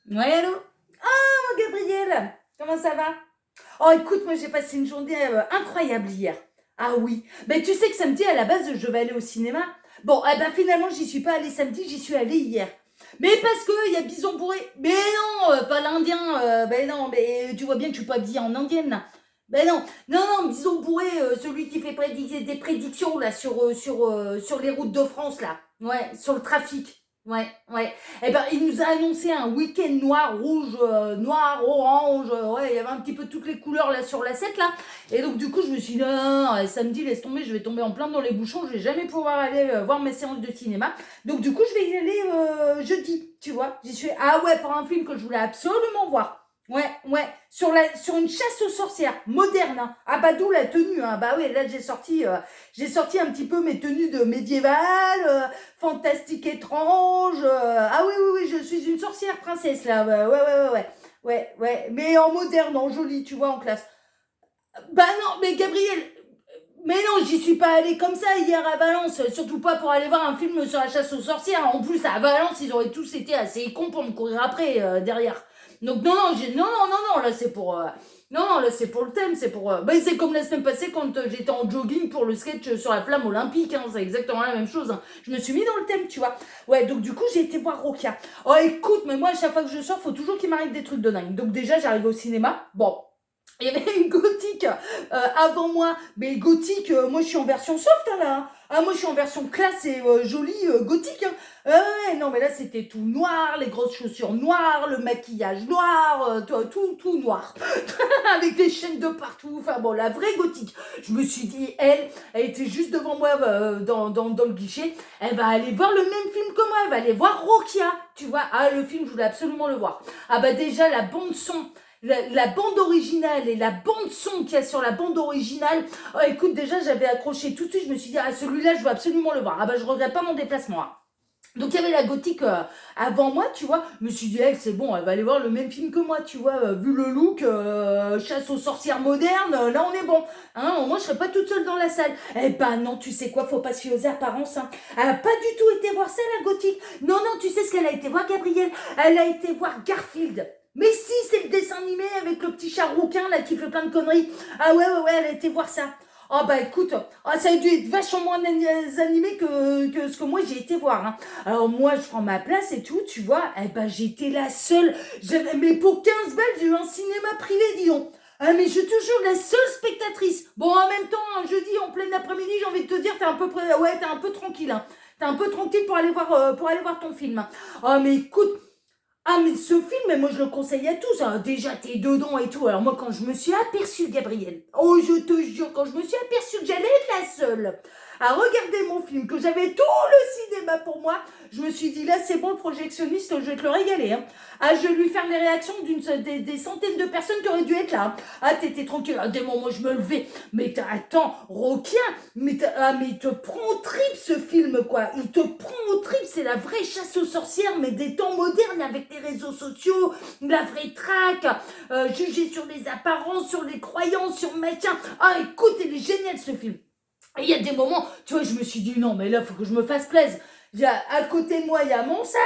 Ouais, allô? Oh, Gabriel, comment ça va? Oh, écoute, moi j'ai passé une journée incroyable hier. Ah oui, ben tu sais que samedi à la base je vais aller au cinéma. Bon, eh ben finalement j'y suis pas allée samedi, j'y suis allée hier. Mais parce que il y a Bison Bourré. Mais non, pas l'Indien. Ben non, mais tu vois bien que je suis pas habillée en indienne là. Ben non, non, non, Bison Bourré, celui qui fait des prédictions là sur les routes de France là. Ouais, sur le trafic. Ouais, ouais. Eh ben, il nous a annoncé un week-end noir, rouge, noir, orange. Ouais, il y avait un petit peu toutes les couleurs là sur la 7 là. Et donc, du coup, je me suis dit, non, non, non, samedi, laisse tomber, je vais tomber en plein dans les bouchons. Je vais jamais pouvoir aller voir mes séances de cinéma. Donc, du coup, je vais y aller jeudi, tu vois. J'y suis. Ah ouais, pour un film que je voulais absolument voir. Ouais, ouais, sur une chasse aux sorcières moderne. Hein. Ah bah d'où la tenue. Hein. Bah ouais, là j'ai sorti un petit peu mes tenues de médiévales. Fantastique étrange. Ah oui, oui, oui, je suis une sorcière princesse là. Ouais, ouais, ouais, ouais. Ouais, ouais. Mais en moderne, en joli, tu vois, en classe. Bah non, mais Gabriel, mais non, j'y suis pas allée comme ça hier à Valence, surtout pas pour aller voir un film sur la chasse aux sorcières. En plus, à Valence, ils auraient tous été assez cons pour me courir après derrière. Donc non, non, non, non, non, non, là c'est pour, non, non, là c'est pour le thème, c'est pour, bah, c'est comme la semaine passée quand j'étais en jogging pour le sketch sur la flamme olympique, hein, c'est exactement la même chose. Hein. Je me suis mis dans le thème, tu vois. Ouais, donc du coup j'ai été voir Rokia. Oh écoute, mais moi à chaque fois que je sors, faut toujours qu'il m'arrive des trucs de dingue. Donc déjà j'arrive au cinéma, bon. Il y avait une gothique avant moi, mais gothique, moi je suis en version soft hein, là. Hein. Ah, moi je suis en version classe et jolie gothique. Hein. Ouais, non mais là c'était tout noir, les grosses chaussures noires, le maquillage noir, tout noir, avec des chaînes de partout. Enfin bon, la vraie gothique. Je me suis dit, elle était juste devant moi dans le guichet. Elle va aller voir le même film que moi. Elle va aller voir Rokia. Tu vois, ah le film, je voulais absolument le voir. Ah bah déjà la bande son. La bande originale et la bande son qu'il y a sur la bande originale, oh, écoute, déjà j'avais accroché tout de suite, je me suis dit, ah celui-là je veux absolument le voir, ah bah je regrette pas mon déplacement. Hein. Donc il y avait la gothique avant moi, tu vois, je me suis dit, c'est bon, elle va aller voir le même film que moi, tu vois, vu le look, chasse aux sorcières moderne, là on est bon. Hein, au moins je serais pas toute seule dans la salle. Eh ben non, tu sais quoi, faut pas se fier aux apparences. Hein. Elle a pas du tout été voir ça, la gothique. Non, non, tu sais ce qu'elle a été voir, Gabrielle. Elle a été voir Garfield. Mais si, c'est le dessin animé avec le petit chat rouquin là qui fait plein de conneries. Ah ouais, ouais, ouais, elle a été voir ça. Oh bah écoute, ça a dû être vachement moins animé que ce que moi j'ai été voir. Hein. Alors moi je prends ma place et tout, tu vois, eh ben j'étais la seule. Mais pour 15 balles, j'ai eu un cinéma privé, dis donc. Ah mais je te jure, la seule spectatrice. Bon en même temps, un jeudi en plein après-midi, j'ai envie de te dire, t'es un peu tranquille. Hein. T'es un peu tranquille pour aller voir ton film. Hein. Oh mais écoute, ah, mais ce film, moi je le conseille à tous. Hein. Déjà, t'es dedans et tout. Alors, moi, quand je me suis aperçue, Gabriel, oh, je te jure, quand je me suis aperçue que j'allais être la seule à regarder mon film, que j'avais tout le cinéma pour moi, je me suis dit, là, c'est bon, le projectionniste, je vais te le régaler. Hein. Ah, je vais lui faire les réactions des centaines de personnes qui auraient dû être là. Hein. Ah, t'étais tranquille. Ah, dès le moment où je me levais. Mais attends, Roquien, mais il te prend au trip ce film, quoi. Il te prend au trip. C'est la vraie chasse aux sorcières, mais des temps modernes avec les réseaux sociaux, la vraie traque, juger sur les apparences, sur les croyances, sur machin. Ah, écoute, il est génial ce film. Et il y a des moments, tu vois, je me suis dit non, mais là, il faut que je me fasse plaisir. À côté de moi, il y a mon sac.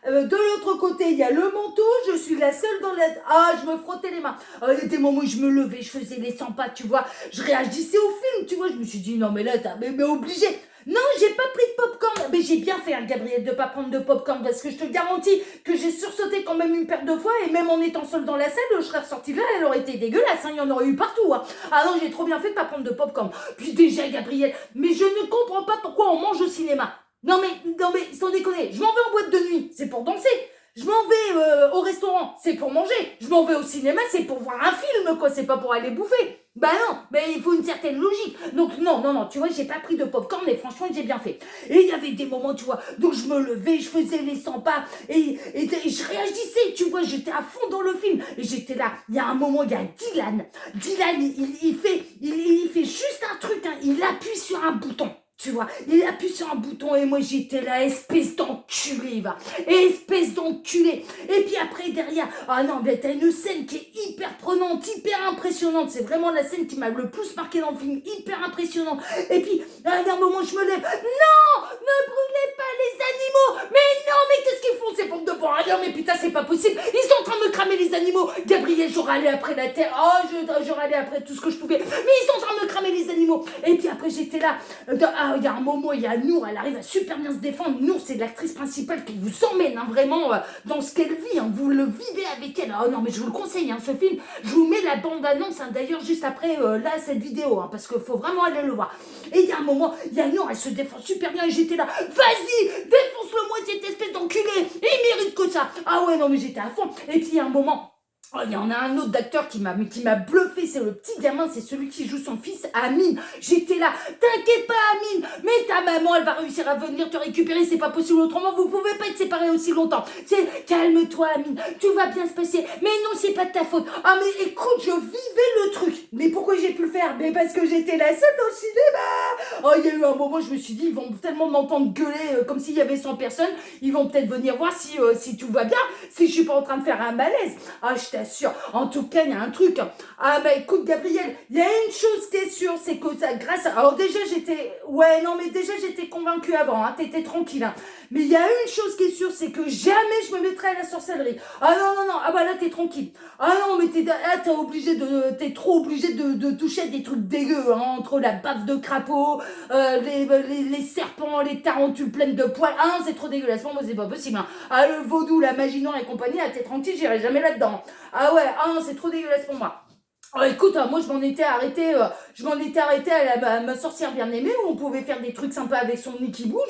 De l'autre côté, il y a le manteau. Je suis la seule dans la... Ah, je me frottais les mains. Il y a des moments où je me levais, je faisais les 100 pas, tu vois. Je réagissais au film, tu vois. Je me suis dit, non, mais là, mais obligé. Non, j'ai pas pris de popcorn. Mais j'ai bien fait, hein, Gabriel, de pas prendre de popcorn. Parce que je te garantis que j'ai sursauté quand même une paire de fois. Et même en étant seule dans la salle, je serais ressortie de là. Elle aurait été dégueulasse. Hein, il y en aurait eu partout. Hein. Ah non, j'ai trop bien fait de pas prendre de popcorn. Puis déjà, Gabriel, mais je ne comprends pas pourquoi on mange au cinéma. Non mais, sans déconner, je m'en vais en boîte de nuit, c'est pour danser. Je m'en vais au restaurant, c'est pour manger. Je m'en vais au cinéma, c'est pour voir un film, quoi, c'est pas pour aller bouffer. Bah non, mais il faut une certaine logique. Donc non, non, non, tu vois, j'ai pas pris de popcorn et franchement, j'ai bien fait. Et il y avait des moments, tu vois, donc je me levais, je faisais les 100 pas et je réagissais, tu vois, j'étais à fond dans le film. Et j'étais là, il y a un moment, il y a Dylan. Dylan, il fait juste un truc, hein, il appuie sur un bouton. Tu vois, il appuie sur un bouton et moi j'étais là, espèce d'enculé, va. Espèce d'enculé. Et puis après, derrière, ah non, mais t'as une scène qui est hyper prenante, hyper impressionnante. C'est vraiment la scène qui m'a le plus marqué dans le film, hyper impressionnante. Et puis, à un moment, je me lève. Non, ne brûlez pas les animaux. Mais non, mais qu'est-ce qu'ils font ces bandes de bons rien? Mais putain, c'est pas possible. Ils sont en train de me cramer les animaux. Gabriel, j'aurais allé après la terre. Oh, j'aurais allé après tout ce que je pouvais. Mais ils sont en train de me cramer les animaux. Et puis après, j'étais là. Il y a un moment, il y a Nour, elle arrive à super bien se défendre. Nour, c'est l'actrice principale qui vous emmène vraiment dans ce qu'elle vit. Vous le vivez avec elle. Oh non, mais je vous le conseille, ce film. Je vous mets la bande-annonce, d'ailleurs, juste après cette vidéo, parce qu'il faut vraiment aller le voir. Et il y a un moment, il y a Nour, elle se défend super bien et j'étais là. Vas-y, défonce-le-moi cette espèce d'enculé. Il mérite que ça. Ah ouais, non, mais j'étais à fond. Et puis il y a un moment, il y en a un autre d'acteur qui m'a bluffé, c'est le petit gamin, c'est celui qui joue son fils, Amine. J'étais là, t'inquiète pas Amine, mais ta maman elle va réussir à venir te récupérer, c'est pas possible autrement, vous pouvez pas être séparés aussi longtemps. Calme-toi Amine, tout va bien se passer, mais non c'est pas de ta faute. Ah mais écoute, je vivais le truc. Mais pourquoi j'ai pu le faire? Mais parce que j'étais la seule dans le cinéma. Oh, il y a eu un moment, je me suis dit, ils vont tellement m'entendre gueuler comme s'il y avait 100 personnes, ils vont peut-être venir voir si tout va bien, si je suis pas en train de faire un malaise. Ah, je t'assure. En tout cas, il y a un truc. Ah, bah écoute, Gabriel, il y a une chose qui est sûre, c'est que ça, grâce à... Alors déjà, j'étais convaincue avant, t'étais tranquille. Mais il y a une chose qui est sûre, c'est que jamais je me mettrai à la sorcellerie. Ah non, ah bah là, t'es tranquille. Ah non, mais t'es trop obligé de toucher à des trucs dégueux, entre la baffe de crapaud, les serpents, les tarentules pleines de poils. Ah non, c'est trop dégueulasse. Pour moi, c'est pas possible. Ah, le vaudou, la magie noire et compagnie, t'es tranquille, j'irai jamais là-dedans. Ah ouais, non, c'est trop dégueulasse pour moi. Oh, écoute, moi je m'en étais arrêtée à ma sorcière bien aimée où on pouvait faire des trucs sympas avec son nez qui bouge,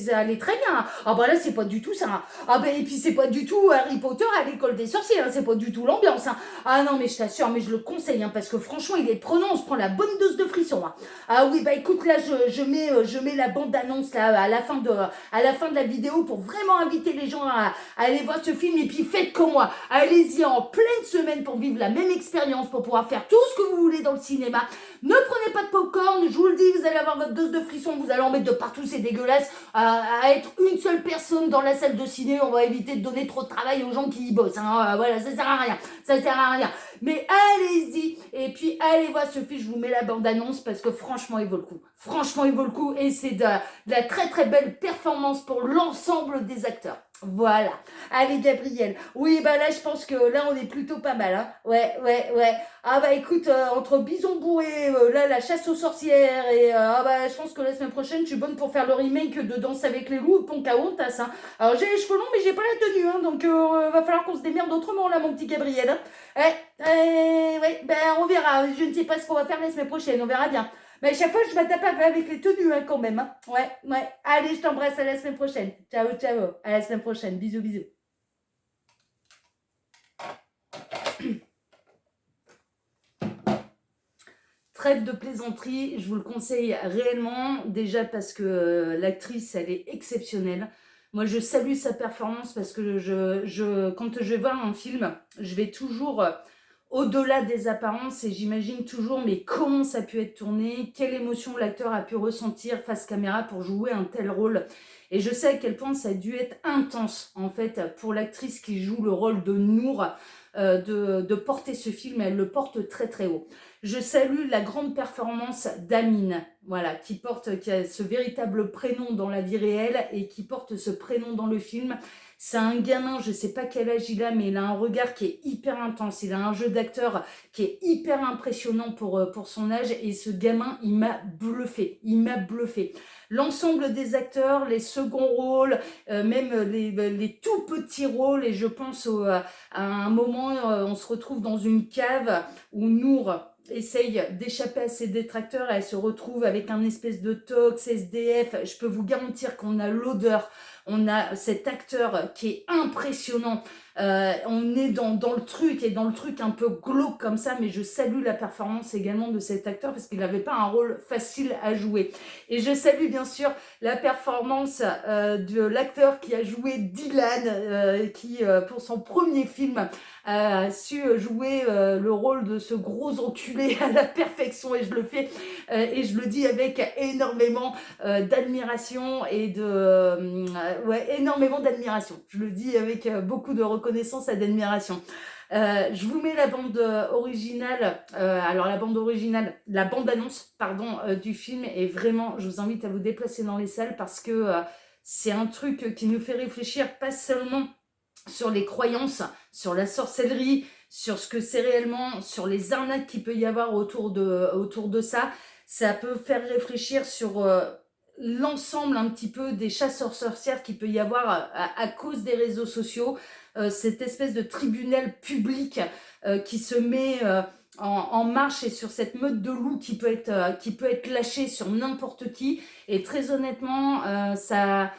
ça allait très bien. Ah bah là c'est pas du tout ça. Ah bah et puis c'est pas du tout Harry Potter à l'école des sorciers, c'est pas du tout l'ambiance. Ah non mais je t'assure, mais je le conseille parce que franchement il est prenant, on se prend la bonne dose de frisson. Ah oui bah écoute là je mets la bande annonce là à la fin de la vidéo pour vraiment inviter les gens à aller voir ce film et puis faites comme moi, allez-y en pleine semaine pour vivre la même expérience, pour pouvoir faire tout ce que vous voulez dans le cinéma. Ne prenez pas de popcorn, je vous le dis, vous allez avoir votre dose de frisson, vous allez en mettre de partout, c'est dégueulasse. À être une seule personne dans la salle de ciné, on va éviter de donner trop de travail aux gens qui y bossent. Voilà, ça sert à rien. Mais allez-y, et puis allez voir ce film, je vous mets la bande-annonce parce que franchement, il vaut le coup. Franchement, il vaut le coup et c'est de la très très belle performance pour l'ensemble des acteurs. Voilà. Allez, Gabriel. Oui, bah là, je pense que là, on est plutôt pas mal. Ouais. Ah bah écoute, entre Bison Bourré, là, la chasse aux sorcières et je pense que la semaine prochaine, je suis bonne pour faire le remake de Danse avec les loups, Pocahontas. Alors, j'ai les cheveux longs, mais j'ai pas la tenue, donc va falloir qu'on se démerde autrement, là, mon petit Gabriel. Ouais, ben on verra. Je ne sais pas ce qu'on va faire la semaine prochaine, on verra bien. Mais à chaque fois, je m'attape avec les tenues quand même. Ouais. Allez, je t'embrasse, à la semaine prochaine. Ciao. À la semaine prochaine. Bisous. Trêve de plaisanterie, je vous le conseille réellement, déjà parce que l'actrice, elle est exceptionnelle. Moi, je salue sa performance parce que quand je vais voir un film, je vais toujours au-delà des apparences et j'imagine toujours mais comment ça a pu être tourné, quelle émotion l'acteur a pu ressentir face caméra pour jouer un tel rôle. Et je sais à quel point ça a dû être intense en fait pour l'actrice qui joue le rôle de Nour de porter ce film. Elle le porte très très haut. Je salue la grande performance d'Amine, voilà, qui a ce véritable prénom dans la vie réelle et qui porte ce prénom dans le film. C'est un gamin, je ne sais pas quel âge il a, mais il a un regard qui est hyper intense. Il a un jeu d'acteur qui est hyper impressionnant pour son âge. Et ce gamin, il m'a bluffé. L'ensemble des acteurs, les seconds rôles, même les tout petits rôles. Et je pense à un moment, on se retrouve dans une cave où Nour essaye d'échapper à ses détracteurs et elle se retrouve avec un espèce de tox SDF. Je peux vous garantir qu'on a l'odeur. On a cet acteur qui est impressionnant. On est dans le truc et dans le truc un peu glauque comme ça, mais je salue la performance également de cet acteur parce qu'il n'avait pas un rôle facile à jouer. Et je salue bien sûr la performance de l'acteur qui a joué Dylan, qui pour son premier film a su jouer le rôle de ce gros enculé à la perfection et je le fais et je le dis avec énormément d'admiration et énormément d'admiration. Je le dis avec beaucoup de reconnaissance et d'admiration. Je vous mets la bande originale, la bande annonce, du film et vraiment, je vous invite à vous déplacer dans les salles parce que c'est un truc qui nous fait réfléchir pas seulement sur les croyances, sur la sorcellerie, sur ce que c'est réellement, sur les arnaques qu'il peut y avoir autour de ça. Ça peut faire réfléchir sur l'ensemble un petit peu des chasseurs-sorcières qu'il peut y avoir à cause des réseaux sociaux. Cette espèce de tribunal public qui se met en marche et sur cette meute de loups qui peut être lâchée sur n'importe qui. Et très honnêtement, ça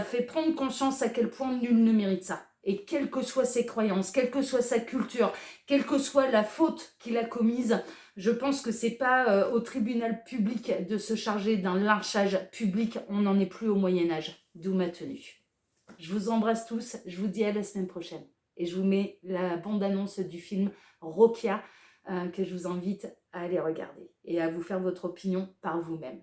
fait prendre conscience à quel point nul ne mérite ça. Et quelles que soient ses croyances, quelle que soit sa culture, quelle que soit la faute qu'il a commise, je pense que c'est pas au tribunal public de se charger d'un lynchage public. On n'en est plus au Moyen-Âge. D'où ma tenue. Je vous embrasse tous. Je vous dis à la semaine prochaine. Et je vous mets la bande-annonce du film Rokia que je vous invite à aller regarder et à vous faire votre opinion par vous-même.